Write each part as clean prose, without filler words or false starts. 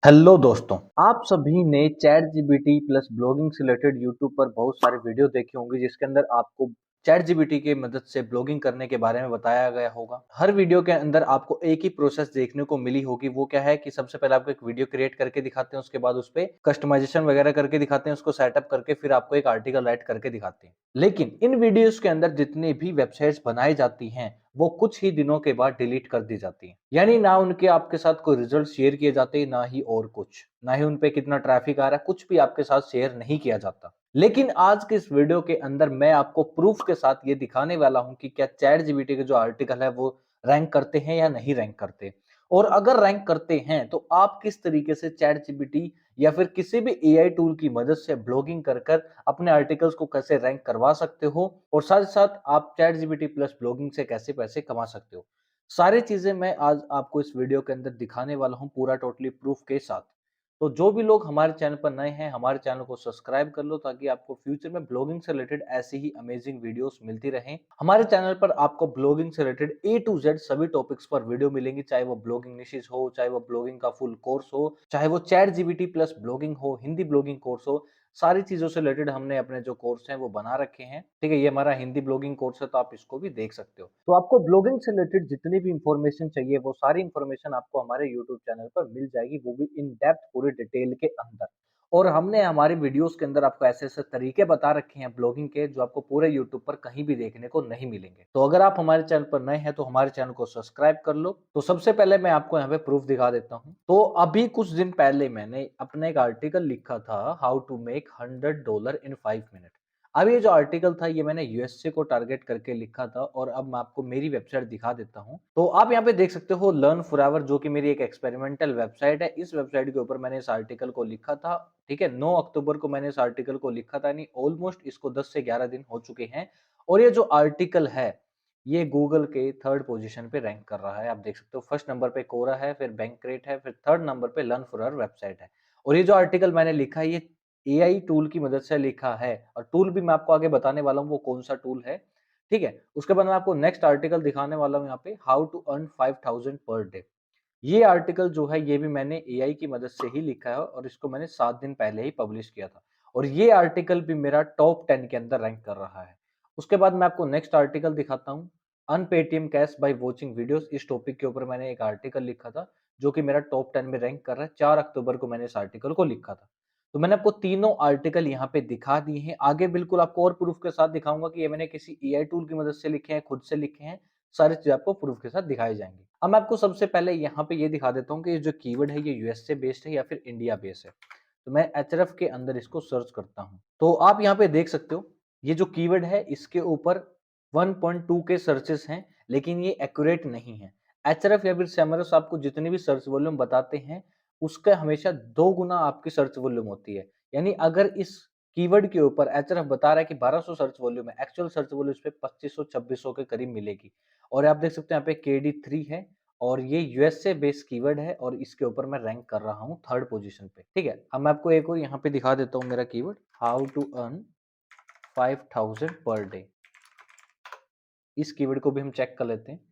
Hello दोस्तों, आप सभी ने चैट जीपीटी प्लस ब्लॉगिंग से रिलेटेड यूट्यूब पर बहुत सारे वीडियो देखे होंगे जिसके अंदर आपको चैट जीपीटी की मदद से ब्लॉगिंग करने के बारे में बताया गया होगा। हर वीडियो के अंदर आपको एक ही प्रोसेस देखने को मिली होगी। वो क्या है कि सबसे पहले आपको एक वीडियो क्रिएट करके दिखाते हैं, उसके बाद उस पे कस्टमाइजेशन वगैरह करके दिखाते हैं, उसको सेटअप करके फिर आपको एक आर्टिकल राइट करके दिखाते हैं। लेकिन इन वीडियोस के अंदर जितनी भी वेबसाइट्स बनाई जाती हैं वो कुछ ही दिनों के बाद डिलीट कर दी जाती हैं। यानी ना उनके आपके साथ कोई रिजल्ट शेयर किए जाते, ना ही और कुछ, ना ही उन पे कितना ट्रैफिक आ रहा है, कुछ भी आपके साथ शेयर नहीं किया जाता। लेकिन आज के इस वीडियो के अंदर मैं आपको प्रूफ के साथ ये दिखाने वाला हूं कि क्या चैट जीपीटी के जो आर्टिकल है वो रैंक करते हैं या नहीं रैंक करते। और अगर रैंक करते हैं तो आप किस तरीके से चैट जीपीटी या फिर किसी भी एआई टूल की मदद से ब्लॉगिंग कर कर अपने आर्टिकल्स को कैसे रैंक करवा सकते हो, और साथ ही साथ आप चैट जीपीटी प्लस ब्लॉगिंग से कैसे पैसे कमा सकते हो। सारी चीजें मैं आज आपको इस वीडियो के अंदर दिखाने वाला हूं, पूरा टोटली प्रूफ के साथ। तो जो भी लोग हमारे चैनल पर नए हैं, हमारे चैनल को सब्सक्राइब कर लो ताकि आपको फ्यूचर में ब्लॉगिंग से रिलेटेड ऐसी ही अमेजिंग वीडियोस मिलती रहें। हमारे चैनल पर आपको ब्लॉगिंग से रिलेटेड ए टू जेड सभी टॉपिक्स पर वीडियो मिलेंगी, चाहे वो ब्लॉगिंग निशिस हो, चाहे वो ब्लॉगिंग का फुल कोर्स हो, चाहे वो चैट जीपीटी प्लस ब्लॉगिंग हो, हिंदी ब्लॉगिंग कोर्स हो। सारी चीजों से रिलेटेड हमने अपने जो कोर्स हैं वो बना रखे हैं। ठीक है, ये हमारा हिंदी ब्लॉगिंग कोर्स है तो आप इसको भी देख सकते हो। तो आपको ब्लॉगिंग से रिलेटेड जितनी भी इंफॉर्मेशन चाहिए वो सारी इंफॉर्मेशन आपको हमारे यूट्यूब चैनल पर मिल जाएगी, वो भी इन डेप्थ पूरे डिटेल के अंदर। और हमने हमारे वीडियोस के अंदर आपको ऐसे ऐसे तरीके बता रखे हैं ब्लॉगिंग के, जो आपको पूरे यूट्यूब पर कहीं भी देखने को नहीं मिलेंगे। तो अगर आप हमारे चैनल पर नए हैं तो हमारे चैनल को सब्सक्राइब कर लो। तो सबसे पहले मैं आपको यहाँ पे प्रूफ दिखा देता हूँ। तो अभी कुछ दिन पहले मैंने अपना एक आर्टिकल लिखा था, how to make $100 in 5 minute. अब ये जो आर्टिकल था ये मैंने यूएसए को टारगेट करके लिखा था, और अब मैं आपको मेरी वेबसाइट दिखा देता हूँ। तो आप यहाँ पे देख सकते हो लर्न फॉरएवर, जो कि मेरी एक एक्सपेरिमेंटल वेबसाइट है। इस वेबसाइट के ऊपर मैंने इस आर्टिकल को लिखा था। ठीक है, 9 अक्टूबर को मैंने इस आर्टिकल को लिखा था, यानी ऑलमोस्ट इसको 10 से 11 दिन हो चुके हैं। और ये जो आर्टिकल है ये गूगल के थर्ड पोजीशन पे रैंक कर रहा है। आप देख सकते हो फर्स्ट नंबर पे कोरा है, फिर बैंकरेट है, फिर थर्ड नंबर पे लर्न फॉरएवर वेबसाइट है। और ये जो आर्टिकल मैंने लिखा है ये एआई टूल की मदद से लिखा है, और टूल भी मैं आपको आगे बताने वाला हूँ वो कौन सा टूल है। ठीक है, उसके बाद मैं आपको नेक्स्ट आर्टिकल दिखाने वाला हूँ यहाँ पे, how to earn 5000 per day. ये आर्टिकल जो है ये भी मैंने एआई की मदद से ही लिखा है, और इसको मैंने 7 दिन पहले ही पब्लिश किया था। और ये आर्टिकल भी मेरा टॉप 10 के अंदर रैंक कर रहा है। उसके बाद मैं आपको नेक्स्ट आर्टिकल दिखाता हूँ, earn Paytm cash by watching videos. इस टॉपिक के ऊपर मैंने एक आर्टिकल लिखा था जो कि मेरा टॉप 10 में रैंक कर रहा है। 4 अक्टूबर को मैंने इस आर्टिकल को लिखा था। तो मैंने आपको तीनों आर्टिकल यहाँ पे दिखा दिए हैं। आगे बिल्कुल आपको और प्रूफ के साथ दिखाऊंगा कि ये मैंने किसी एआई टूल की मदद से लिखे हैं, खुद से लिखे हैं। सारी चीजें आपको प्रूफ के साथ दिखाई जाएंगी। अब मैं आपको सबसे पहले यहाँ पे ये दिखा देता हूँ कि ये जो कीवर्ड है ये यूएसए बेस्ड है या फिर इंडिया बेस्ड है। तो मैं एचरएफ के अंदर इसको सर्च करता हूँ, तो आप यहाँ पे देख सकते हो ये जो कीवर्ड है इसके ऊपर 1.2 के सर्चेस हैं, लेकिन ये एक्यूरेट नहीं है। एचरएफ या फिर सेमरस आपको जितनी भी सर्च वॉल्यूम बताते हैं उसका हमेशा 2 गुना आपकी सर्च वॉल्यूम होती है। यानी अगर इस कीवर्ड के ऊपर एचरएफ बता रहा है कि 1200 सर्च वॉल्यूम है, एक्चुअल सर्च वॉल्यूम इस पे 2500-2600 के करीब मिलेगी। और आप देख सकते हैं यहाँ पे KD3 है, और ये यूएसए बेस्ड कीवर्ड है, और इसके ऊपर मैं रैंक कर रहा हूँ थर्ड पोजीशन पे। ठीक है, अब मैं आपको एक और यहाँ पे दिखा देता हूँ मेरा keyword, how to earn 5000 per day. इस कीवर्ड को भी हम चेक कर लेते हैं।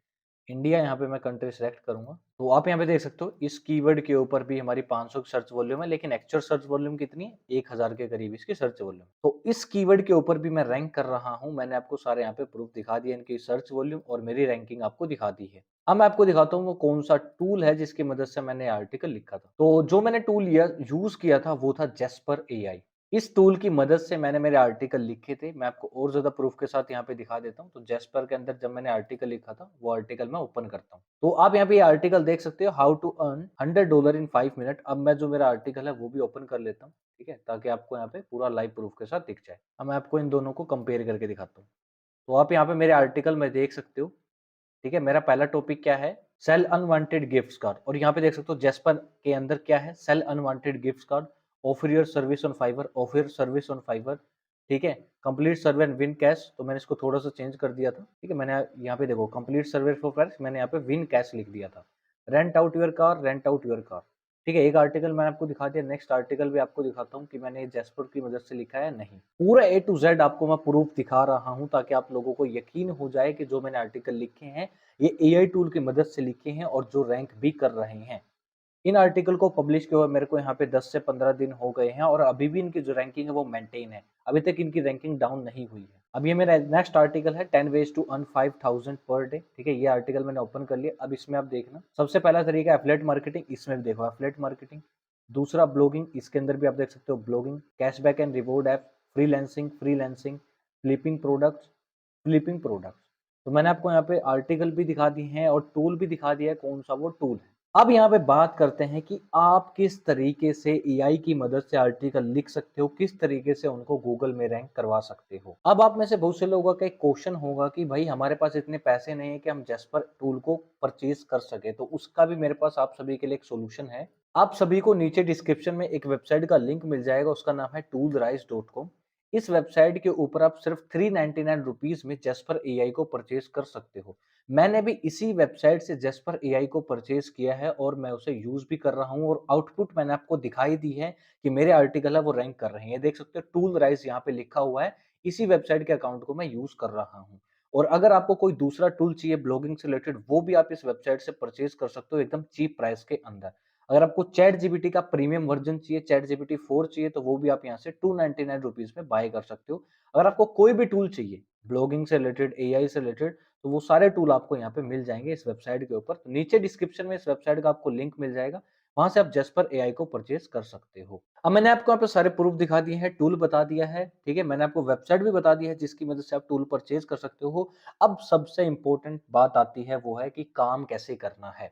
इंडिया यहाँ पे मैं कंट्री सेलेक्ट करूंगा, तो आप यहाँ पे देख सकते हो इस कीवर्ड के ऊपर भी हमारी 500 की सर्च वॉल्यूम है, लेकिन एक्चुअल सर्च वॉल्यूम कितनी है, 1000 के करीब इसकी सर्च वॉल्यूम। तो इस कीवर्ड के ऊपर भी मैं रैंक कर रहा हूँ। मैंने आपको सारे यहाँ पे प्रूफ दिखा दिया, इनकी सर्च वॉल्यूम और मेरी रैंकिंग आपको दिखा दी है। अब मैं आपको दिखाता हूँ वो कौन सा टूल है जिसकी मदद से मैंने आर्टिकल लिखा था। तो जो मैंने टूल यूज किया था वो था जेस्पर एआई। इस टूल की मदद से मैंने मेरे आर्टिकल लिखे थे। मैं आपको और ज्यादा प्रूफ के साथ यहाँ पे दिखा देता हूँ। तो जेस्पर के अंदर जब मैंने आर्टिकल लिखा था वो आर्टिकल मैं ओपन करता हूँ, तो आप यहाँ पे आर्टिकल देख सकते हो, how to earn $100 in 5 minute. अब मैं जो मेरा आर्टिकल है वो भी ओपन कर लेता हूँ। ठीक है, ताकि आपको यहाँ पे पूरा लाइव प्रूफ के साथ दिख जाए। अब मैं आपको इन दोनों को कंपेयर करके दिखाता हूँ। तो आप यहाँ पे मेरे आर्टिकल में देख सकते हो। ठीक है, मेरा पहला टॉपिक क्या है, सेल अनवांटेड गिफ्ट कार्ड। और यहाँ पे देख सकते हो जेस्पर के अंदर क्या है, sell unwanted gift card, offer your service on Fiverr, offer your service on Fiverr. ठीक है, complete survey and win cash. तो मैंने इसको थोड़ा सा चेंज कर दिया था। ठीक है, मैंने यहाँ पे देखो कंप्लीट सर्वे फॉर कैश, मैंने यहाँ पे विन कैश लिख दिया था। Rent out your car, rent out your car. ठीक है, एक आर्टिकल मैंने आपको दिखा दिया। नेक्स्ट आर्टिकल भी आपको दिखाता हूँ कि मैंने जेस्पर की मदद से लिखा है नहीं। पूरा ए टू जेड आपको मैं प्रूफ दिखा रहा हूँ ताकि आप लोगों को यकीन हो जाए कि जो मैंने आर्टिकल लिखे हैं ये एआई टूल की मदद से लिखे हैं और जो रैंक भी कर रहे हैं। इन आर्टिकल को पब्लिश किए हुए मेरे को यहाँ पे 10 से 15 दिन हो गए हैं और अभी भी इनकी जो रैंकिंग है वो मेंटेन है। अभी तक इनकी रैंकिंग डाउन नहीं हुई है। अब ये मेरा नेक्स्ट आर्टिकल है 10 ways to earn 5000 per day. ठीक है, ये आर्टिकल मैंने ओपन कर लिया। अब इसमें आप देखना, सबसे पहला तरीका एफिलिएट मार्केटिंग, इसमें भी देखो एफिलिएट मार्केटिंग। दूसरा ब्लॉगिंग, इसके अंदर भी आप देख सकते हो blogging, cashback and reward app, freelancing, flipping products. तो मैंने आपको यहाँ पे आर्टिकल भी दिखा दिए हैं और टूल भी दिखा दिया है, कौन सा वो टूल है। अब यहाँ पे बात करते हैं कि आप किस तरीके से एआई की मदद से आर्टिकल लिख सकते हो, किस तरीके से उनको गूगल में रैंक करवा सकते हो। अब आप में से बहुत से लोगों का एक क्वेश्चन होगा कि भाई हमारे पास इतने पैसे नहीं है कि हम जैस्पर टूल को परचेज कर सके, तो उसका भी मेरे पास आप सभी के लिए एक सोल्यूशन है। आप सभी को नीचे डिस्क्रिप्शन में एक वेबसाइट का लिंक मिल जाएगा, उसका नाम है toolrise.com। इस वेबसाइट के ऊपर आप सिर्फ 399 रुपीज में जैस्पर एआई को परचेज कर सकते हो। मैंने भी इसी वेबसाइट से जैस्पर एआई को परचेज किया है और मैं उसे यूज भी कर रहा हूं और आउटपुट मैंने आपको दिखाई दी है कि मेरे आर्टिकल है वो रैंक कर रहे हैं। देख सकते हो टूल राइज यहाँ पे लिखा हुआ है, इसी वेबसाइट के अकाउंट को मैं यूज कर रहा हूँ। और अगर आपको कोई दूसरा टूल चाहिए ब्लॉगिंग से रिलेटेड, वो भी आप इस वेबसाइट से परचेज कर सकते हो एकदम चीप प्राइस के अंदर। अगर आपको चैट जीपीटी का प्रीमियम वर्जन चाहिए, चैट जीपीटी 4 चाहिए, तो वो भी आप यहाँ से 299 रुपीज में बाय कर सकते हो। अगर आपको कोई भी टूल चाहिए ब्लॉगिंग से रिलेटेड, एआई से रिलेटेड, तो वो सारे टूल आपको यहाँ पे मिल जाएंगे इस वेबसाइट के ऊपर। तो नीचे डिस्क्रिप्शन में इस वेबसाइट का आपको लिंक मिल जाएगा, वहां से आप जैस्पर एआई को परचेज कर सकते हो। अब मैंने आपको यहाँ पे सारे प्रूफ दिखा दिए हैं, टूल बता दिया है, ठीक है, मैंने आपको वेबसाइट भी बता दी है जिसकी मदद से आप टूल परचेज कर सकते हो। अब सबसे इंपॉर्टेंट बात आती है, वो है कि काम कैसे करना है।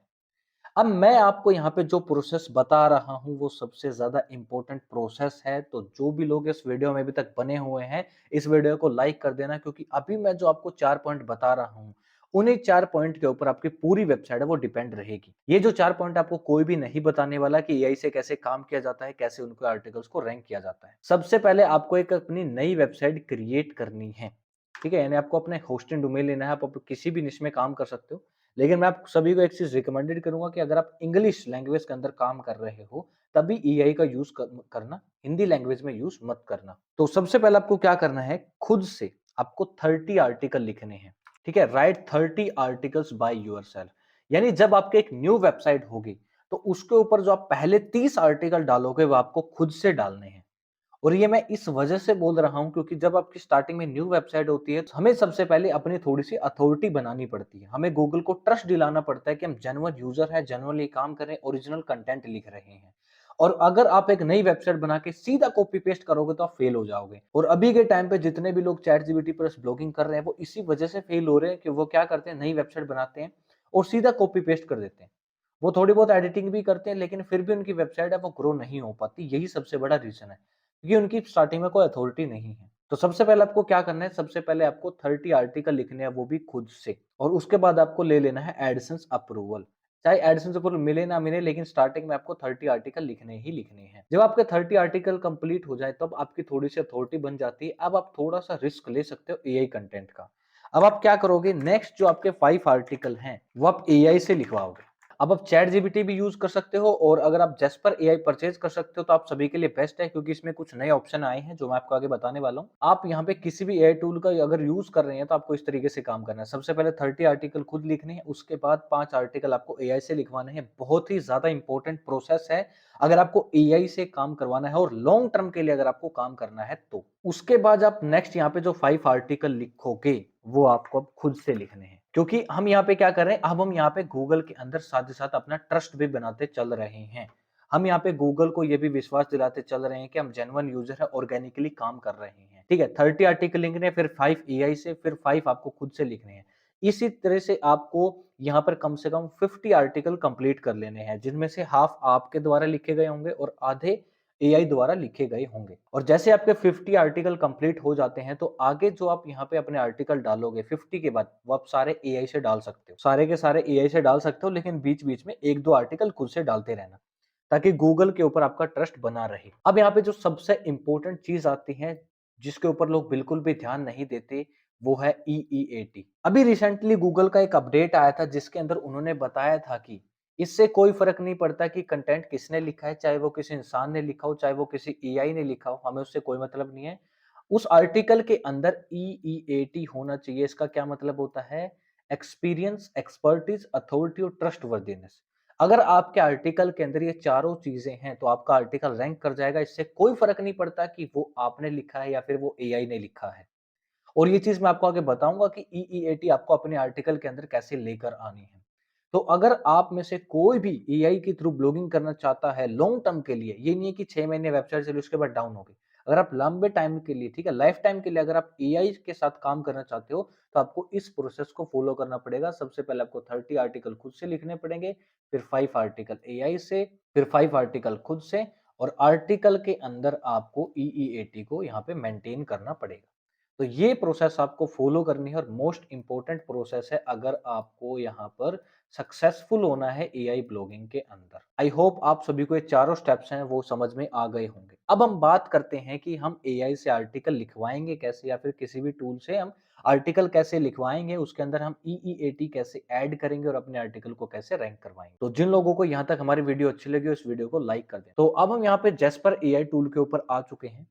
अब मैं आपको यहाँ पे जो प्रोसेस बता रहा हूँ वो सबसे ज्यादा इंपॉर्टेंट प्रोसेस है। तो जो भी लोग इस वीडियो में अभी तक बने हुए हैं, इस वीडियो को लाइक कर देना, क्योंकि अभी मैं जो आपको 4 पॉइंट बता रहा हूँ, उन्हीं 4 पॉइंट के ऊपर आपकी पूरी वेबसाइट है वो डिपेंड रहेगी। ये जो 4 पॉइंट आपको कोई भी नहीं बताने वाला कि एआई से कैसे काम किया जाता है, कैसे उनके आर्टिकल्स को रैंक किया जाता है। सबसे पहले आपको एक अपनी नई वेबसाइट क्रिएट करनी है, ठीक है, यानी आपको अपने होस्टिंग डोमेन लेना है। आप किसी भी निश में काम कर सकते हो, लेकिन मैं आप सभी को एक चीज रिकमेंडेड करूंगा कि अगर आप इंग्लिश लैंग्वेज के अंदर काम कर रहे हो तभी एआई का यूज करना, हिंदी लैंग्वेज में यूज मत करना। तो सबसे पहले आपको क्या करना है, खुद से आपको 30 आर्टिकल लिखने हैं। ठीक है, राइट 30 आर्टिकल्स बाय योरसेल्फ। यानी जब आपके एक न्यू वेबसाइट होगी तो उसके ऊपर जो आप पहले 30 आर्टिकल डालोगे वो आपको खुद से डालने हैं। और ये मैं इस वजह से बोल रहा हूं क्योंकि जब आपकी स्टार्टिंग में न्यू वेबसाइट होती है तो हमें सबसे पहले अपनी थोड़ी सी अथॉरिटी बनानी पड़ती है। हमें गूगल को ट्रस्ट दिलाना पड़ता है कि हम जेन्युइन यूजर है, जेन्युइनली काम कर रहे हैं, ओरिजिनल कंटेंट लिख रहे हैं। और अगर आप एक नई वेबसाइट बना के सीधा कॉपी पेस्ट करोगे तो आप फेल हो जाओगे। और अभी के टाइम पे जितने भी लोग चैट जीपीटी पर ब्लॉगिंग कर रहे हैं वो इसी वजह से फेल हो रहे हैं कि वो क्या करते हैं, नई वेबसाइट बनाते हैं और सीधा कॉपी पेस्ट कर देते हैं। वो थोड़ी बहुत एडिटिंग भी करते हैं लेकिन फिर भी उनकी वेबसाइट है वो ग्रो नहीं हो पाती। यही सबसे बड़ा रीजन है, क्योंकि उनकी स्टार्टिंग में कोई अथॉरिटी नहीं है। तो सबसे पहले आपको क्या करना है, सबसे पहले आपको 30 आर्टिकल लिखने हैं, वो भी खुद से। और उसके बाद आपको ले लेना है एडसेंस अप्रूवल। चाहे एडसेंस अप्रूवल मिले ना मिले, लेकिन स्टार्टिंग में आपको 30 आर्टिकल लिखने ही लिखने हैं। जब आपके 30 आर्टिकल कंप्लीट हो जाए तब आपकी थोड़ी सी अथॉरिटी बन जाती है। अब आप थोड़ा सा रिस्क ले सकते हो एआई कंटेंट का। अब आप क्या करोगे, नेक्स्ट जो आपके 5 आर्टिकल हैं वो आप एआई से लिखवाओगे। अब आप चैट जीपीटी भी यूज कर सकते हो और अगर आप जैस्पर एआई परचेज कर सकते हो तो आप सभी के लिए बेस्ट है, क्योंकि इसमें कुछ नए ऑप्शन आए हैं जो मैं आपको आगे बताने वाला हूं। आप यहाँ पे किसी भी एआई टूल का अगर यूज कर रहे हैं तो आपको इस तरीके से काम करना है। सबसे पहले 30 आर्टिकल खुद लिखने हैं, उसके बाद 5 आर्टिकल आपको एआई से लिखवाने हैं। बहुत ही ज्यादा इंपॉर्टेंट प्रोसेस है अगर आपको एआई से काम करवाना है और लॉन्ग टर्म के लिए अगर आपको काम करना है तो। उसके बाद आप नेक्स्ट यहाँ पे जो 5 आर्टिकल लिखोगे वो आपको अब खुद से लिखने हैं, क्योंकि हम यहाँ पे क्या कर रहे हैं, अब हम यहाँ पे गूगल के अंदर साथ ही साथ अपना ट्रस्ट भी बनाते चल रहे हैं। हम यहाँ पे गूगल को ये भी विश्वास दिलाते चल रहे हैं कि हम जेन्युइन यूजर है, ऑर्गेनिकली काम कर रहे हैं। ठीक है, 30 आर्टिकल लिखने, फिर 5 एआई से, फिर 5 आपको खुद से लिखने हैं। इसी तरह से आपको यहाँ पर कम से कम 50 आर्टिकल कंप्लीट कर लेने हैं, जिनमें से हाफ आपके द्वारा लिखे गए होंगे और आधे एआई द्वारा लिखे गए होंगे। और जैसे आपके 50 आर्टिकल कंप्लीट हो जाते हैं तो आगे जो आप यहाँ पे अपने आर्टिकल डालोगे 50 के बाद, वो आप सारे एआई से डाल सकते हो, सारे के सारे एआई से डाल सकते हो, लेकिन बीच बीच में एक दो आर्टिकल खुद से डालते रहना ताकि गूगल के ऊपर आपका ट्रस्ट बना रहे। अब यहाँ पे जो सबसे इंपॉर्टेंट चीज आती है जिसके ऊपर लोग बिल्कुल भी ध्यान नहीं देते, वो है ईईएटी। अभी रिसेंटली गूगल का एक अपडेट आया था जिसके अंदर उन्होंने बताया था कि इससे कोई फर्क नहीं पड़ता कि कंटेंट किसने लिखा है, चाहे वो किसी इंसान ने लिखा हो, चाहे वो किसी एआई ने लिखा हो, हमें उससे कोई मतलब नहीं है। उस आर्टिकल के अंदर ईईएटी होना चाहिए। इसका क्या मतलब होता है, एक्सपीरियंस, एक्सपर्टीज, अथॉरिटी और ट्रस्ट वर्दीनेस। अगर आपके आर्टिकल के अंदर ये चारों चीजें हैं तो आपका आर्टिकल रैंक कर जाएगा। इससे कोई फर्क नहीं पड़ता कि वो आपने लिखा है या फिर वो एआई ने लिखा है। और ये चीज़ मैं आपको आगे बताऊँगा कि ईईएटी आपको अपने आर्टिकल के अंदर कैसे लेकर आनी है। तो अगर आप में से कोई भी एआई के थ्रू ब्लॉगिंग करना चाहता है लॉन्ग टर्म के लिए, ये नहीं है कि 6 महीने वेबसाइट चली उसके बाद डाउन हो गई। अगर आप लंबे टाइम के लिए, ठीक है, लाइफ टाइम के लिए अगर आप एआई के साथ काम करना चाहते हो, तो आपको इस प्रोसेस को फॉलो करना पड़ेगा। सबसे पहले आपको 30 आर्टिकल खुद से लिखने पड़ेंगे, फिर 5 आर्टिकल एआई से, फिर 5 आर्टिकल खुद से और आर्टिकल के अंदर आपको ईईएटी को यहाँ पे मेंटेन करना पड़ेगा। तो ये प्रोसेस आपको फॉलो करनी है और मोस्ट इंपॉर्टेंट प्रोसेस है अगर आपको यहाँ पर सक्सेसफुल होना है एआई ब्लॉगिंग के अंदर। आई होप आप सभी को ये चारों स्टेप्स हैं वो समझ में आ गए होंगे। अब हम बात करते हैं कि हम एआई से आर्टिकल लिखवाएंगे कैसे या फिर किसी भी टूल से हम आर्टिकल कैसे लिखवाएंगे, उसके अंदर हम ईईएटी कैसे ऐड करेंगे और अपने आर्टिकल को कैसे रैंक करवाएंगे। तो जिन लोगों को यहाँ तक हमारी वीडियो अच्छी लगी हो इस वीडियो को लाइक कर दें। तो अब हम यहाँ पे जेस्पर एआई टूल के ऊपर आ चुके हैं।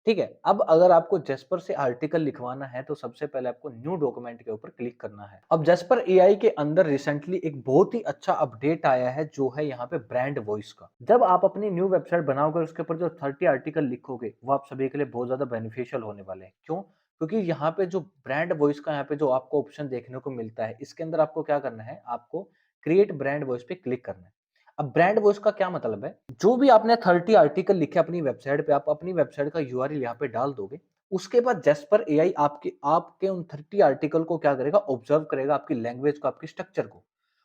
ठीक है, अब अगर आपको जेस्पर से आर्टिकल लिखवाना है तो सबसे पहले आपको न्यू डॉक्यूमेंट के ऊपर क्लिक करना है। अब जेस्पर एआई के अंदर रिसेंटली एक बहुत ही अच्छा अपडेट आया है जो है यहाँ पे ब्रांड वॉइस का। जब आप अपनी न्यू वेबसाइट बनाओगे उसके ऊपर जो 30 आर्टिकल लिखोगे वो आप सभी के लिए बहुत ज्यादा बेनिफिशियल होने वाले हैं। क्यों? क्योंकि यहाँ पे जो ब्रांड वॉइस का यहाँ पे जो आपको ऑप्शन देखने को मिलता है, इसके अंदर आपको क्या करना है, आपको क्रिएट ब्रांड वॉइस पे क्लिक करना है। अब ब्रांड वॉइस का क्या मतलब है, जो भी आपने 30 आर्टिकल लिखे अपनी वेबसाइट पे, आप अपनी वेबसाइट का यूआरएल यहाँ पे डाल दोगे। उसके बाद जेस्पर एआई आपके आपके उन 30 आर्टिकल को क्या करेगा, ऑब्जर्व करेगा, आपकी लैंग्वेज को, आपकी स्ट्रक्चर को।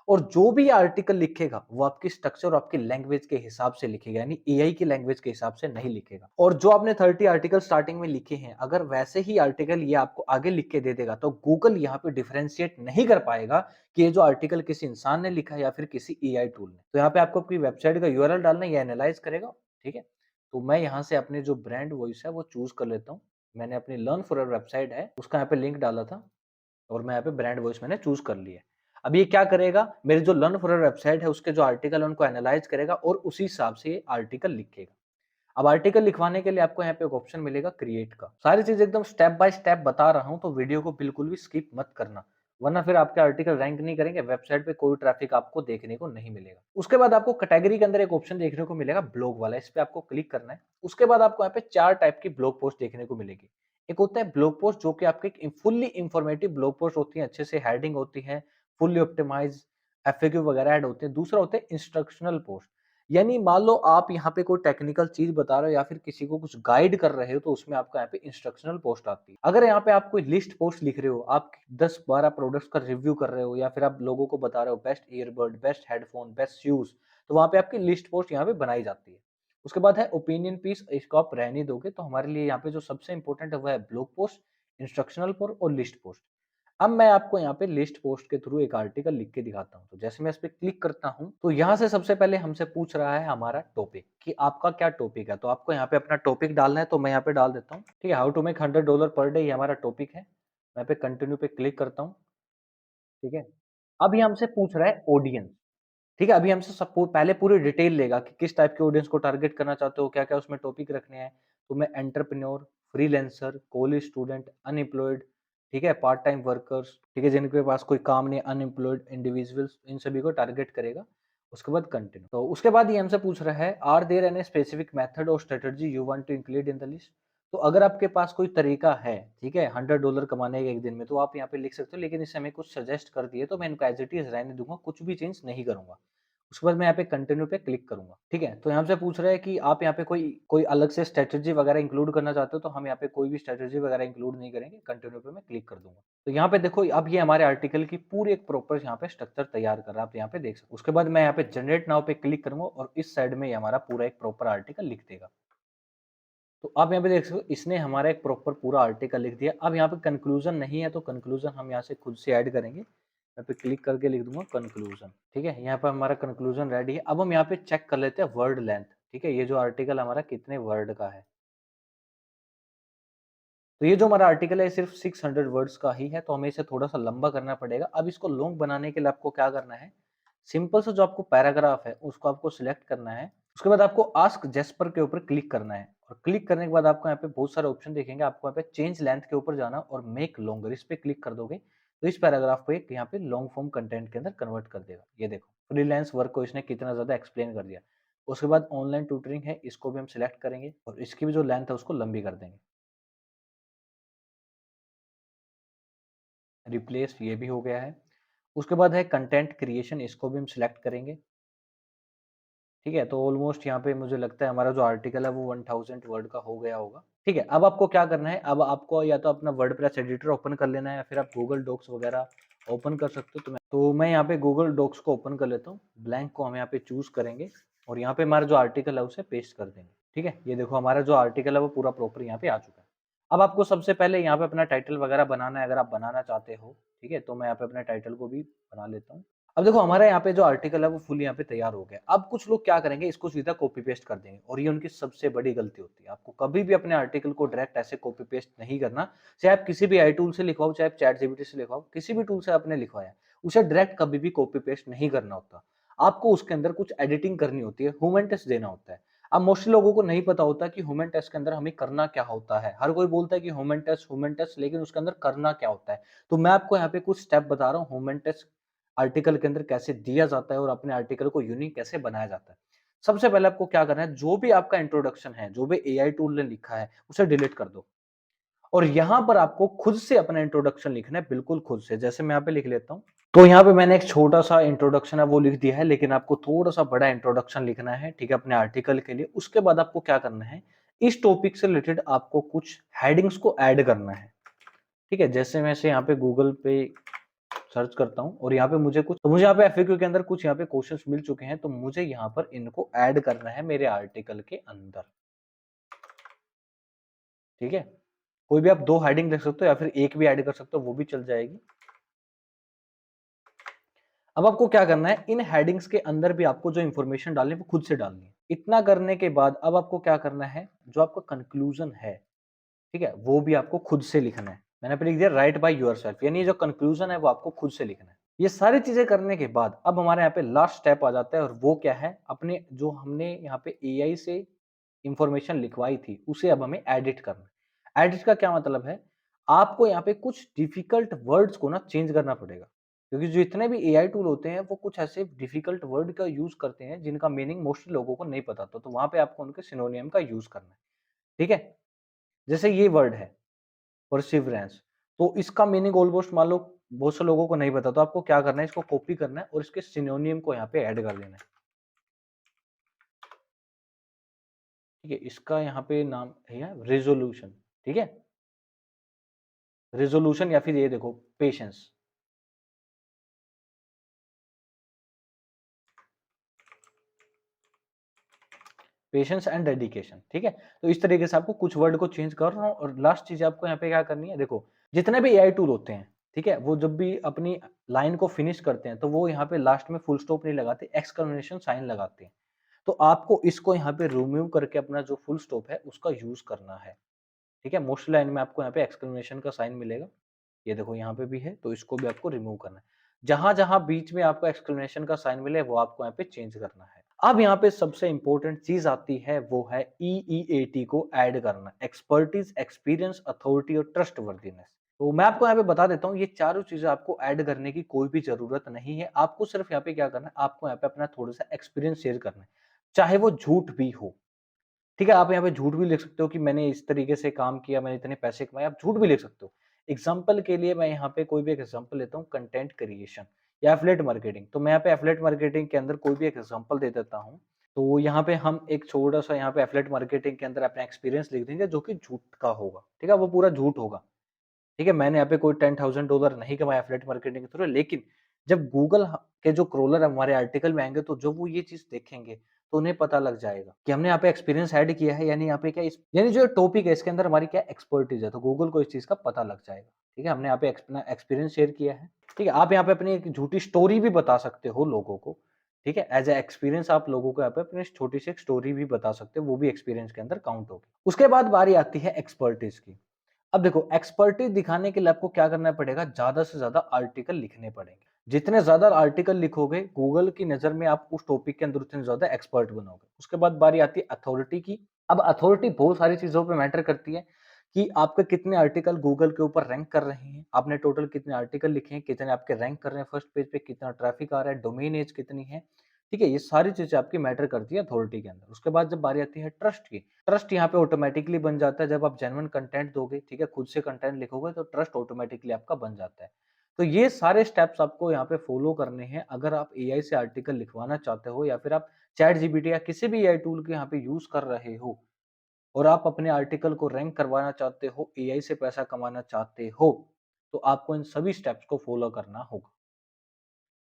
और जो भी आर्टिकल लिखेगा वो आपकी स्ट्रक्चर और आपकी लैंग्वेज के हिसाब से लिखेगा, यानी एआई की लैंग्वेज के हिसाब से नहीं लिखेगा। और जो आपने 30 आर्टिकल स्टार्टिंग में लिखे हैं, अगर वैसे ही आर्टिकल ये आपको आगे लिख के दे देगा तो गूगल यहाँ पे डिफरेंशिएट नहीं कर पाएगा कि ये जो आर्टिकल किसी इंसान ने लिखा है या फिर किसी एआई टूल ने। तो यहाँ पे आपको अपनी वेबसाइट का यूआरएल डालना है, ये एनालाइज करेगा। ठीक है, तो मैं यहाँ से अपने जो ब्रांड वॉइस है वो चूज कर लेता हूँ। मैंने अपनी लर्न फॉर वेबसाइट है उसका यहाँ पे लिंक डाला था और मैं यहाँ पे ब्रांड वॉइस मैंने चूज कर लिया है। अब ये क्या करेगा, मेरे जो लर्न फॉर वेबसाइट है उसके जो आर्टिकल है उनको एनालाइज करेगा और उसी हिसाब से ये आर्टिकल लिखेगा। अब आर्टिकल लिखवाने के लिए आपको यहाँ पे एक ऑप्शन मिलेगा क्रिएट का। सारी चीज एकदम स्टेप बाय स्टेप बता रहा हूँ तो वीडियो को बिल्कुल भी स्किप मत करना, वरना फिर आपके आर्टिकल रैंक नहीं करेंगे, वेबसाइट पे कोई ट्रैफिक आपको देखने को नहीं मिलेगा। उसके बाद आपको कैटेगरी के अंदर एक ऑप्शन देखने को मिलेगा ब्लॉग वाला, इस पे आपको क्लिक करना है। उसके बाद आपको यहाँ पे 4 टाइप की ब्लॉग पोस्ट देखने को मिलेगी। एक होता है ब्लॉग पोस्ट जो कि आपके फुल्ली इंफॉर्मेटिव ब्लॉग पोस्ट होती है, अच्छे से हेडिंग होती है, फुल्ली ऑप्टिमाइज, एफएक्यू वगैरह ऐड होते हैं। दूसरा होता है इंस्ट्रक्शनल पोस्ट, यानी मान लो आप यहाँ पे कोई टेक्निकल चीज बता रहे हो या फिर किसी को कुछ गाइड कर रहे हो तो उसमें आपका यहाँ पे इंस्ट्रक्शनल पोस्ट आती है। अगर यहाँ पे आप कोई लिस्ट पोस्ट लिख रहे हो, आप 10-12 प्रोडक्ट्स का रिव्यू कर रहे हो या फिर आप लोगों को बता रहे हो best earbud, best headphone, best shoes, तो वहां पे आपकी लिस्ट पोस्ट यहाँ पे बनाई जाती है। उसके बाद है ओपिनियन पीस, इसको आप रहने दोगे तो हमारे लिए यहाँ पे जो सबसे इंपॉर्टेंट है वह है ब्लॉग पोस्ट, इंस्ट्रक्शनल पोस्ट और लिस्ट पोस्ट। अब मैं आपको यहाँ पे लिस्ट पोस्ट के थ्रू एक आर्टिकल लिख के दिखाता हूँ। तो जैसे मैं इस पे क्लिक करता हूँ तो यहाँ से सबसे पहले हमसे पूछ रहा है हमारा टॉपिक कि आपका क्या टॉपिक है। तो आपको यहाँ पे अपना टॉपिक डालना है, तो मैं यहाँ पे डाल देता हूँ। ठीक है, how to make $100 per day, ये हमारा टॉपिक है। मैं पे कंटिन्यू पे क्लिक करता हूँ। ठीक है, अब ये हमसे पूछ रहा है ऑडियंस। ठीक है, अभी हमसे पहले पूरी डिटेल लेगा कि किस टाइप के ऑडियंस को टारगेट करना चाहते हो, क्या क्या उसमें टॉपिक रखने हैं। तो मैं entrepreneur, freelancer, college student, unemployed, ठीक है, पार्ट टाइम वर्कर्स, ठीक है, जिनके पास कोई काम नहीं, अनएम्प्लॉयड इंडिविजुअल्स, इन सभी को टारगेट करेगा। उसके बाद कंटिन्यू। तो उसके बाद ये हमसे पूछ रहा है are there any specific method or strategy you want to include in the list. तो अगर आपके पास कोई तरीका है, ठीक है, $100 कमाने का एक दिन में, तो आप यहाँ पे लिख सकते हो, लेकिन इससे हमें कुछ सजेस्ट कर दिए तो मैं इनको एज इट इज रहने दूंगा, कुछ भी चेंज नहीं करूंगा। उसके बाद मैं यहाँ पे कंटिन्यू पे क्लिक करूंगा। ठीक है, तो यहाँ से पूछ रहा है कि आप यहाँ पे कोई कोई अलग से स्ट्रेटजी वगैरह इंक्लूड करना चाहते हो, तो हम यहाँ पे कोई भी स्ट्रेटजी वगैरह इंक्लूड नहीं करेंगे। कंटिन्यू पे मैं क्लिक कर दूंगा। तो यहाँ पे देखो अब ये हमारे आर्टिकल की पूरी एक प्रॉपर यहाँ पे स्ट्रक्चर तैयार कर रहा है, आप यहाँ पे देख सकते हो। उसके बाद मैं यहाँ पे जनरेट नाउ पे क्लिक करूंगा और इस साइड में ये हमारा पूरा एक प्रॉपर आर्टिकल लिख देगा। तो आप यहाँ पे देख सकते हो इसने हमारा एक प्रॉपर पूरा आर्टिकल लिख दिया। अब यहाँ पे कंक्लूजन नहीं है तो कंक्लूजन हम यहाँ से खुद से ऐड करेंगे। यहाँ पे क्लिक करके लिख दूंगा कंक्लूजन। ठीक है, यहाँ पे हमारा कंक्लूजन रेडी है। अब हम यहाँ पे चेक कर लेते हैं वर्ड लेंथ। ठीक है, ये जो आर्टिकल हमारा कितने वर्ड का है। तो ये जो हमारा आर्टिकल है सिर्फ 600 वर्ड्स का ही है, तो हमें इसे थोड़ा सा लंबा करना पड़ेगा। अब इसको लॉन्ग बनाने के लिए आपको क्या करना है, सिंपल सा जो आपको पैराग्राफ है उसको आपको सिलेक्ट करना है। उसके बाद आपको आस्क जेस्पर के ऊपर क्लिक करना है और क्लिक करने के बाद आपको यहाँ पे बहुत सारे ऑप्शन दिखेंगे। आपको यहाँ पे चेंज लेंथ के ऊपर जाना और मेक लॉन्गर, इस पे क्लिक कर दोगे तो इस पैराग्राफ को एक यहाँ पे लॉन्ग फॉर्म कंटेंट के अंदर कन्वर्ट कर देगा। ये देखो, फ्रीलांस वर्क को इसने कितना ज़्यादा एक्सप्लेन कर दिया। उसके बाद ऑनलाइन ट्यूटरिंग है, इसको भी हम सिलेक्ट करेंगे और इसकी भी जो लेंथ है उसको लंबी कर देंगे। रिप्लेस ये भी हो गया है। उसके बाद है कंटेंट क्रिएशन, इसको भी हम सिलेक्ट करेंगे। ठीक है, तो ऑलमोस्ट यहाँ पे मुझे लगता है हमारा जो आर्टिकल है वो 1000 वर्ड का हो गया होगा। ठीक है, अब आपको क्या करना है, अब आपको या तो अपना वर्डप्रेस एडिटर ओपन कर लेना है या फिर आप गूगल डॉक्स वगैरह ओपन कर सकते हो। तो मैं यहाँ पे गूगल डॉक्स को ओपन कर लेता हूँ। ब्लैंक को हम यहाँ पे चूज करेंगे और यहाँ पे हमारा जो आर्टिकल है उसे पेस्ट कर देंगे। ठीक है, ये देखो हमारा जो आर्टिकल है वो पूरा प्रॉपर यहाँ पे आ चुका है। अब आपको सबसे पहले यहाँ पे अपना टाइटल वगैरह बनाना है, अगर आप बनाना चाहते हो। ठीक है, तो मैं यहाँ पे अपने टाइटल को भी बना लेता हूँ। अब देखो हमारा यहाँ पे जो आर्टिकल है वो फुल यहाँ पे तैयार हो गया। अब कुछ लोग क्या करेंगे, इसको सीधा कॉपी पेस्ट कर देंगे और ये उनकी सबसे बड़ी गलती होती है। आपको कभी भी अपने आर्टिकल को डायरेक्ट ऐसे कॉपी पेस्ट नहीं करना। चाहे आप किसी भी आई टूल से लिखवाओ, चाहे आप चैट जीपीटी से लिखवाओ, किसी भी टूल से आपने लिखवाया, उसे डायरेक्ट कभी भी कॉपी पेस्ट नहीं करना होता। आपको उसके अंदर कुछ एडिटिंग करनी होती है, ह्यूमन टच देना होता है। अब मोस्टली लोगों को नहीं पता होता कि ह्यूमन टच के अंदर हमें करना क्या होता है। हर कोई बोलता है कि ह्यूमन टच, लेकिन उसके अंदर करना क्या होता है। तो मैं आपको यहाँ पे कुछ स्टेप बता रहा हूँ ह्यूमन टच आर्टिकल के अंदर कैसे दिया जाता है और अपने आर्टिकल को यूनिक कैसे बनाया जाता है। सबसे पहले आपको क्या करना है, जो भी आपका इंट्रोडक्शन है, जो भी एआई टूल ने लिखा है, उसे डिलीट कर दो और यहां पर आपको खुद से अपना इंट्रोडक्शन लिखना है, बिल्कुल खुद से। जैसे मैं यहाँ पे लिख लेता हूँ, तो यहाँ पे मैंने एक छोटा सा इंट्रोडक्शन है वो लिख दिया है, लेकिन आपको थोड़ा सा बड़ा इंट्रोडक्शन लिखना है। ठीक है, अपने आर्टिकल के लिए। उसके बाद आपको क्या करना है, इस टॉपिक से रिलेटेड आपको कुछ हेडिंग्स को ऐड करना है। ठीक है, जैसे मैं से यहाँ पे गूगल पे सर्च करता हूँ और यहाँ पे मुझे यहाँ पे एफएक्यू के अंदर कुछ यहाँ पे क्वेश्चंस मिल चुके हैं, तो मुझे यहाँ पर इनको ऐड करना है मेरे आर्टिकल के अंदर। ठीक है, कोई भी आप 2 हेडिंग लिख सकते हो या फिर एक भी ऐड कर सकते हो, वो भी चल जाएगी। अब आपको क्या करना है, इन हेडिंग्स के अंदर भी आपको जो इंफॉर्मेशन डालनी है वो खुद से डालनी है। इतना करने के बाद अब आपको क्या करना है, जो आपका कंक्लूजन है, ठीक है, वो भी आपको खुद से लिखना है। मैंने पे लिख दिया राइट बाय योरसेल्फ, यानी जो कंक्लूजन है वो आपको खुद से लिखना है। ये सारी चीजें करने के बाद अब हमारे यहाँ पे लास्ट स्टेप आ जाता है और वो क्या है, अपने जो हमने यहाँ पे एआई से इंफॉर्मेशन लिखवाई थी उसे अब हमें एडिट करना है। एडिट का क्या मतलब है, आपको यहाँ पे कुछ डिफिकल्ट वर्ड्स को ना चेंज करना पड़ेगा, क्योंकि जो इतने भी एआई टूल होते हैं वो कुछ ऐसे डिफिकल्ट वर्ड का यूज करते हैं जिनका मीनिंग मोस्टली लोगों को नहीं पता, तो वहां पे आपको उनके सिनोनियम का यूज करना है। ठीक है, जैसे ये वर्ड है परसिवरेंस, तो इसका मीनिंग ऑलमोस्ट मान लो बहुत से लोगों को नहीं पता, तो आपको क्या करना है, इसको कॉपी करना है और इसके सिनोनियम को यहाँ पे ऐड कर देना है। ठीक है, इसका यहाँ पे नाम है रेजोल्यूशन। ठीक है, रेजोल्यूशन या फिर ये देखो पेशेंस। Patience and dedication. ठीक है, तो इस तरीके से आपको कुछ वर्ड को चेंज कर रहा हूँ और लास्ट चीज आपको यहाँ पे क्या करनी है, देखो जितने भी एआई टूल होते हैं, ठीक है, वो जब भी अपनी लाइन को फिनिश करते हैं तो वो यहाँ पे लास्ट में फुल स्टॉप नहीं लगाते, एक्सक्लेमेशन साइन लगाते हैं। तो आपको इसको यहाँ पे रिमूव करके अपना जो फुल स्टॉप है उसका यूज करना है। ठीक है, मोस्ट लाइन में आपको यहाँ पे एक्सक्लेमेशन का साइन मिलेगा, ये देखो यहाँ पे भी है, तो इसको भी आपको रिमूव करना है। जहां जहां बीच में आपको एक्सक्लेमेशन का साइन मिले वो आपको यहाँ पे चेंज करना है। अब यहाँ पे सबसे इंपॉर्टेंट चीज आती है, वो है EEAT को ऐड करना, एक्सपर्टीज, एक्सपीरियंस, अथॉरिटी और ट्रस्ट वर्दीनेस। तो मैं आपको यहाँ पे बता देता हूँ, ये चारों चीजें आपको ऐड करने की कोई भी जरूरत नहीं है। आपको सिर्फ यहाँ पे क्या करना है, आपको यहाँ पे अपना थोड़ा सा एक्सपीरियंस शेयर करना है, चाहे वो झूठ भी हो। ठीक है, आप यहाँ पे झूठ भी लिख सकते हो कि मैंने इस तरीके से काम किया, मैंने इतने पैसे कमाए, आप झूठ भी लिख सकते हो। एग्जाम्पल के लिए मैं यहाँ पे कोई भी एक एग्जाम्पल लेता हूँ, कंटेंट क्रिएशन या एफिलिएट मार्केटिंग। तो मैं यहाँ पे एफिलिएट मार्केटिंग के अंदर कोई भी एक एग्जाम्पल दे देता हूँ। तो यहाँ पे हम एक छोटा सा यहाँ पे एफिलिएट मार्केटिंग के अंदर अपना एक्सपीरियंस लिख देंगे जो कि झूठ का होगा। ठीक है, वो पूरा झूठ होगा। ठीक है, मैंने यहाँ पे कोई $10,000 नहीं कमाया एफिलिएट मार्केटिंग के थ्रू, लेकिन जब गूगल के जो क्रोलर हमारे आर्टिकल में आएंगे, तो जब वो ये चीज देखेंगे तो उन्हें पता लग जाएगा कि हमने यहाँ पे एक्सपीरियंस ऐड किया है, यानी यहाँ पे क्या इस यानी जो टॉपिक है इसके अंदर हमारी क्या एक्सपर्टीज है, तो गूगल को इस चीज का पता लग जाएगा। ठीक है, हमने यहाँ पे अपना एक्सपीरियंस शेयर किया है। ठीक है, आप यहाँ पे अपनी एक झूठी स्टोरी भी बता सकते हो लोगों को। ठीक है, एज ए एक्सपीरियंस आप लोगों को यहाँ पे अपनी छोटी सी एक स्टोरी भी बता सकते हो, वो भी एक्सपीरियंस के अंदर काउंट होगी। उसके बाद बारी आती है एक्सपर्टीज की। अब देखो एक्सपर्टीज दिखाने के लिए आपको क्या करना पड़ेगा, ज्यादा से ज्यादा आर्टिकल लिखने पड़ेंगे। जितने ज्यादा आर्टिकल लिखोगे गूगल की नजर में आप उस टॉपिक के अंदर उतने ज्यादा एक्सपर्ट बनोगे। उसके बाद बारी आती है अथॉरिटी की। अब अथॉरिटी बहुत सारी चीजों पे मैटर करती है, कि आपके कितने आर्टिकल गूगल के ऊपर रैंक कर रहे हैं, आपने टोटल कितने आर्टिकल लिखे हैं, कितने आपके रैंक कर रहे हैं फर्स्ट पेज पे, कितना ट्रैफिक आ रहा है, डोमेन एज कितनी है, ठीक है? ये सारी चीज़ें आपकी मैटर करती है अथॉरिटी के अंदर। उसके बाद जब बारी आती है ट्रस्ट की, ट्रस्ट यहाँ पे ऑटोमैटिकली बन जाता है जब आप जेन्युइन कंटेंट दोगे, ठीक है? खुद से कंटेंट लिखोगे तो ट्रस्ट ऑटोमैटिकली आपका बन जाता है। तो ये सारे स्टेप्स आपको यहाँ पे फॉलो करने हैं अगर आप एआई से आर्टिकल लिखवाना चाहते हो या फिर आप चैट जीपीटी या किसी भी एआई टूल को यहाँ पे यूज़ कर रहे हो और आप अपने आर्टिकल को रैंक करवाना चाहते हो, एआई से पैसा कमाना चाहते हो, तो आपको इन सभी स्टेप्स को फॉलो करना होगा।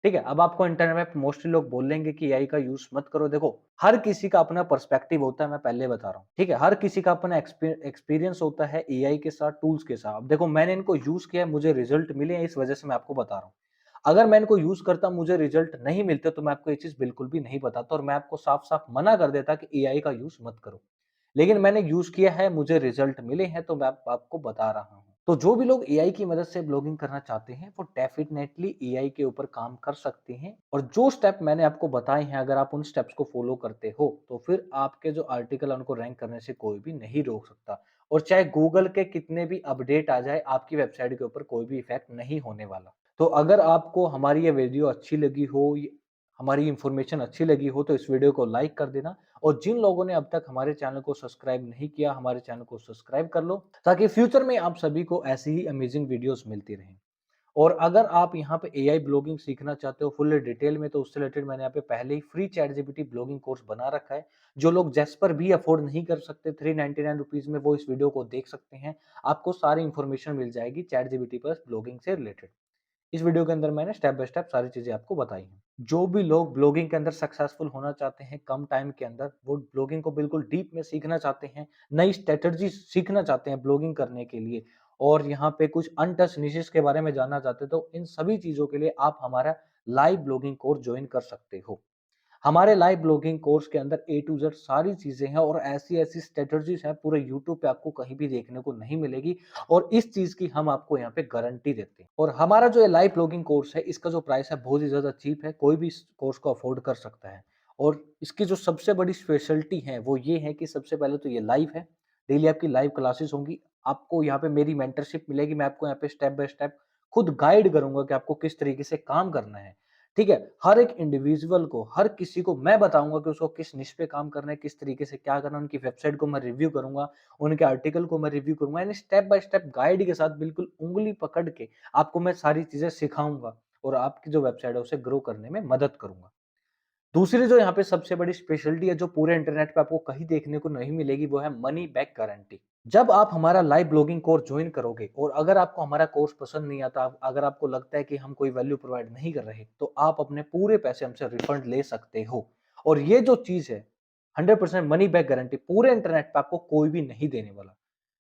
ठीक है? अब आपको इंटरनेट पे मोस्टली लोग बोलेंगे कि एआई का यूज़ मत करो। देखो, हर किसी का अपना पर्सपेक्टिव होता है, मैं पहले बता रहा हूँ। ठीक है? हर किसी का अपना एक्सपीरियंस होता है एआई के साथ, टूल्स के साथ। अब देखो, मैंने इनको यूज़ किया है, मुझे रिजल्ट मिले हैं, इस वजह से मैं आपको बता रहा हूँ। अगर मैं इनको यूज़ करता, मुझे रिजल्ट नहीं मिलते, तो मैं आपको ये चीज़ बिल्कुल भी नहीं बताता और मैं आपको साफ-साफ मना कर देता कि एआई का यूज़ मत करो। लेकिन मैंने यूज़ किया है, मुझे रिजल्ट मिले हैं, तो मैं आपको बता रहा हूँ। तो जो भी लोग एआई की मदद से ब्लॉगिंग करना चाहते हैं, वो डेफिनेटली एआई के ऊपर काम कर सकते हैं और जो स्टेप मैंने आपको बताए हैं, अगर आप उन स्टेप्स को फॉलो करते हो, तो फिर आपके जो आर्टिकल है, उनको रैंक करने से कोई भी नहीं रोक सकता और चाहे गूगल के कितने भी अपडेट आ जाए, आपकी वेबसाइट के ऊपर कोई भी इफ़ेक्ट नहीं होने वाला। तो अगर आपको हमारी ये वीडियो अच्छी लगी हो, हमारी इन्फॉर्मेशन अच्छी लगी हो, तो इस वीडियो को लाइक कर देना और जिन लोगों ने अब तक हमारे चैनल को सब्सक्राइब नहीं किया, हमारे चैनल को सब्सक्राइब कर लो, ताकि फ्यूचर में आप सभी को ऐसी ही अमेजिंग वीडियोस मिलती रहें। और अगर आप यहाँ पे एआई ब्लॉगिंग सीखना चाहते हो फुल डिटेल में, तो उससे रिलेटेड मैंने यहाँ पे पहले ही free chat GPT blogging course बना रखा है। जो लोग जेस्पर भी अफोर्ड नहीं कर सकते, 399 रुपीज में, वो इस वीडियो को देख सकते हैं। आपको सारी इन्फॉर्मेशन मिल जाएगी चैट जीपीटी पर ब्लॉगिंग से रिलेटेड। इस वीडियो के अंदर मैंने स्टेप बाय स्टेप सारी चीजें आपको बताई हैं। जो भी लोग ब्लॉगिंग के अंदर सक्सेसफुल होना चाहते हैं कम टाइम के अंदर, वो ब्लॉगिंग को बिल्कुल डीप में सीखना चाहते हैं, नई स्ट्रेटजी सीखना चाहते हैं ब्लॉगिंग करने के लिए और यहाँ पे कुछ अनटच निशेस के बारे में जानना चाहते हैं, तो इन सभी चीजों के लिए आप हमारा लाइव ब्लॉगिंग कोर्स ज्वाइन कर सकते हो। हमारे लाइव ब्लॉगिंग कोर्स के अंदर ए टू जेड सारी चीजें हैं और ऐसी-ऐसी स्ट्रैटेजीज हैं पूरे यूट्यूब पे आपको कहीं भी देखने को नहीं मिलेगी और इस चीज की हम आपको यहाँ पे गारंटी देते हैं। और हमारा जो ये लाइव ब्लॉगिंग कोर्स है, इसका जो प्राइस है बहुत ही ज्यादा चीप है, कोई भी इस कोर्स को अफोर्ड कर सकता है। और इसकी जो सबसे बड़ी स्पेशलिटी है वो ये है कि सबसे पहले तो ये लाइव है, डेली आपकी लाइव क्लासेस होंगी, आपको यहाँ पे मेरी मेंटरशिप मिलेगी, मैं आपको यहाँ पे स्टेप बाय स्टेप खुद गाइड करूंगा कि आपको किस तरीके से काम करना है। ठीक है? हर एक इंडिविजुअल को, हर किसी को मैं बताऊँगा कि उसको किस निश पे काम करना है, किस तरीके से क्या करना है, उनकी वेबसाइट को मैं रिव्यू करूँगा, उनके आर्टिकल को मैं रिव्यू करूँगा, यानी स्टेप बाय स्टेप गाइड के साथ बिल्कुल उँगली पकड़ के आपको मैं सारी चीज़ें सिखाऊँगा और आपकी जो वेबसाइट है उसे ग्रो करने में मदद करूँगा। दूसरी जो यहाँ पे सबसे बड़ी स्पेशलिटी है, जो पूरे इंटरनेट पे आपको कहीं देखने को नहीं मिलेगी, वो है मनी बैक गारंटी। जब आप हमारा लाइव ब्लॉगिंग कोर्स ज्वाइन करोगे और अगर आपको हमारा कोर्स पसंद नहीं आता, अगर आपको लगता है कि हम कोई वैल्यू प्रोवाइड नहीं कर रहे, तो आप अपने पूरे पैसे हमसे रिफंड ले सकते हो। और ये जो चीज़ है, 100% मनी बैक गारंटी, पूरे इंटरनेट पे आपको कोई भी नहीं देने वाला।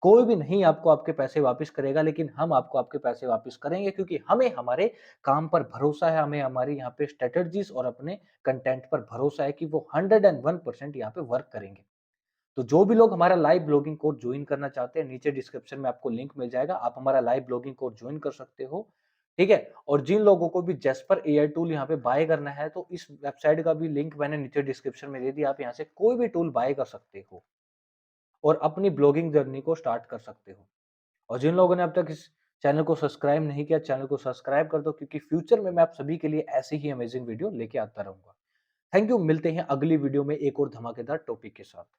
कोई भी नहीं आपको आपके पैसे वापस करेगा, लेकिन हम आपको आपके पैसे वापस करेंगे, क्योंकि हमें हमारे काम पर भरोसा है, हमें हमारी यहाँ पे स्ट्रैटेजीज और अपने कंटेंट पर भरोसा है कि वो 101% यहाँ पे वर्क करेंगे। तो जो भी लोग हमारा लाइव ब्लॉगिंग कोर्स ज्वाइन करना चाहते हैं, नीचे डिस्क्रिप्शन में आपको लिंक मिल जाएगा, आप हमारा लाइव ब्लॉगिंग कोर्स ज्वाइन कर सकते हो। ठीक है? और जिन लोगों को भी जेस्पर एआई टूल यहाँ पे बाय करना है, तो इस वेबसाइट का भी लिंक मैंने नीचे डिस्क्रिप्शन में दे दिया, आप यहाँ से कोई भी टूल बाय कर सकते हो और अपनी ब्लॉगिंग जर्नी को स्टार्ट कर सकते हो। और जिन लोगों ने अब तक इस चैनल को सब्सक्राइब नहीं किया, चैनल को सब्सक्राइब कर दो, क्योंकि फ्यूचर में मैं आप सभी के लिए ऐसी ही अमेजिंग वीडियो लेके आता रहूंगा। थैंक यू, मिलते हैं अगली वीडियो में एक और धमाकेदार टॉपिक के साथ।